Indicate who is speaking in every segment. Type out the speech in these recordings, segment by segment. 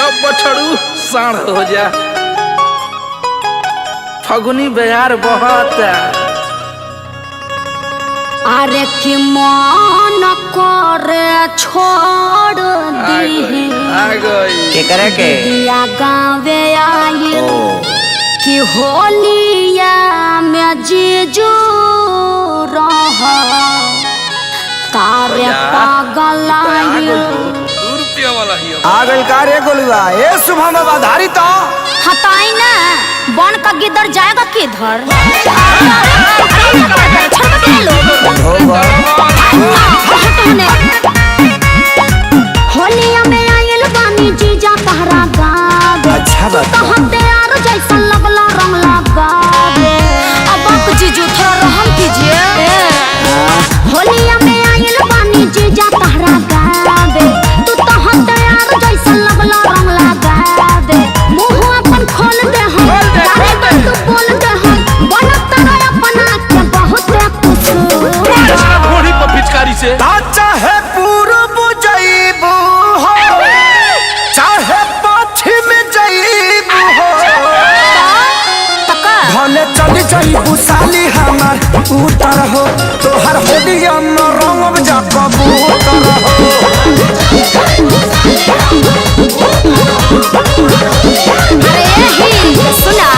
Speaker 1: जब बछड़ू साढ़ हो जा फगुनी बयार बहुत
Speaker 2: अरे कि मन करे छोड़ दी
Speaker 3: के करे के
Speaker 2: दिया गाँवे आई कि होलिया में जीजू रह तारे पागल
Speaker 3: आगल कारे गोलुआ ए शुभम बाबा धारी तो
Speaker 2: हटाई ना बन का गिदर जाएगा किधर होलिया में आयल बानी जीजा तहरा गावे
Speaker 3: अच्छा बात
Speaker 2: हम तैयार जैसा लगला रंग लगावे अब आप जीजू थोड़ा रहम कीजिए होलिया में आयल बानी जीजा तहरा गावे तू तो हम तैयार जैसा लगला रंग लगावे मुंह अपन खोल दे हम तारे पर तू बोल दे हम बनत रहे अपना के बहुत कुछ
Speaker 1: घोड़ी पर पिचकारी से
Speaker 3: चाहे पूरब जइबू हो चाहे पश्चिम जइबू हो भले चली जइबू साली हमार उतर हो तोहर होलिया में रंगब जा कबूतर हो
Speaker 2: सुना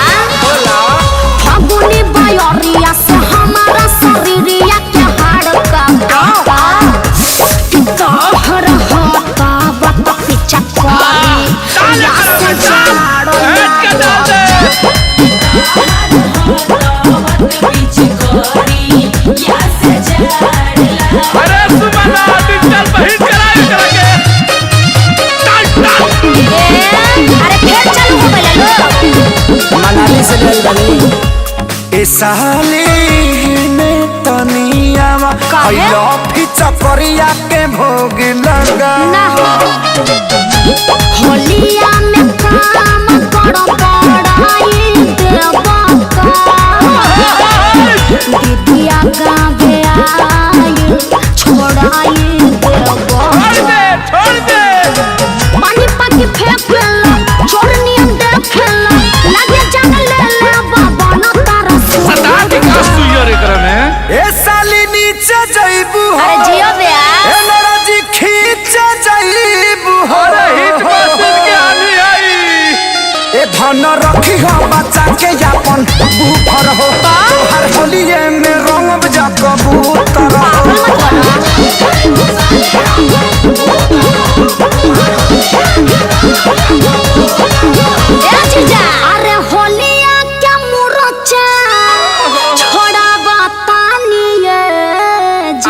Speaker 2: फागुनी बयरिया से हमारा शरीरिया के हाड़ का तोहर होता बत पीछा करी या से झाड़ो
Speaker 1: अरे सुमना डिजिटल बहिर कराए करके
Speaker 2: अरे फिर चालू हो गइल लो
Speaker 3: मनाली से गइल बनी ए साली में तनियावा आइलो फिचा करिया के भोग लगा
Speaker 2: ना होलिया में काम करो पड़ाई देवा दीदिया गावे आई छोड़ाई देवा
Speaker 1: छोड़ दे
Speaker 2: पानी पाकी फेंक लो छोड़नी हम देख लो लगे जान ले ले बाबा न तारा
Speaker 1: सदा विकास तू यार एकरा में
Speaker 3: ए साली नीचे जइबू हो
Speaker 2: अरे जियो बेया
Speaker 3: ए मेरा जी खींच जइबू हो
Speaker 1: अरे हिट मैसेज के आनी आई
Speaker 3: ए धन रखी हो बच्चा के यापन बूफर हो तोहर होलिए में रंगब जा कबूतर हो
Speaker 2: अरे होलिया क्या मुरचा छोड़ा बतानी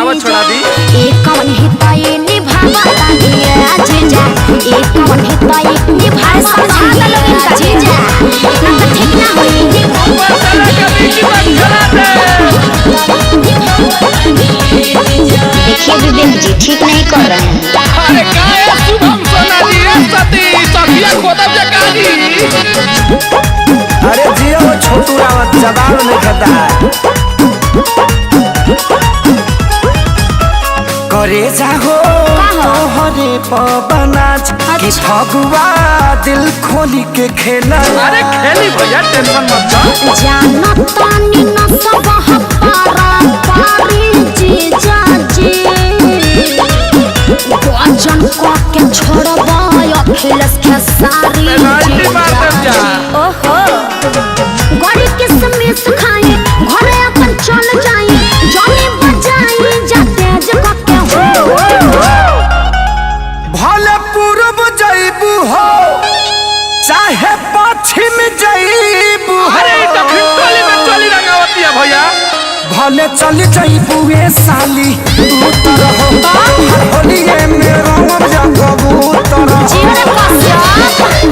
Speaker 1: आवा छोड़ा दी
Speaker 2: एक कवन हिताई निभावा तानिए जीजा एक कवन हिताई निभावा समझा लो इनका जीजा ना तो ठीक ना होई
Speaker 1: मसाला का बीच में खड़ा
Speaker 2: देखिए विवेक जी ठीक नहीं कर रहे हैं
Speaker 1: अरे काय शुभम सोना जी सती सखिया खोदब जकानी
Speaker 3: अरे जियो छोटू रावत जवाब नहीं खाता है करे जाहो तोहरे पवनाज कि फगुआ दिल खोली के खेला
Speaker 1: अरे खेली भैया टेंशन मत लो
Speaker 2: जाना तानी न सब हपारा पारी जीजा जी गजन को के छोड़बा अखिलेश के सारी
Speaker 1: पेनाल्टी मार दे जा
Speaker 2: ओहो गड़ी किसमिस खाए घरे अपन चल जाए जाने बजाई जाते जग के हो
Speaker 3: भले पूरब जइबू हो चाहे पश्चिम जइबू हो
Speaker 1: अरे दक्षिण टोली में चोली रंगावती है भैया
Speaker 3: भले चली जइबू ए साली उतर हो हर होलिए में रंगब जा कबूतर हो
Speaker 2: जीवन का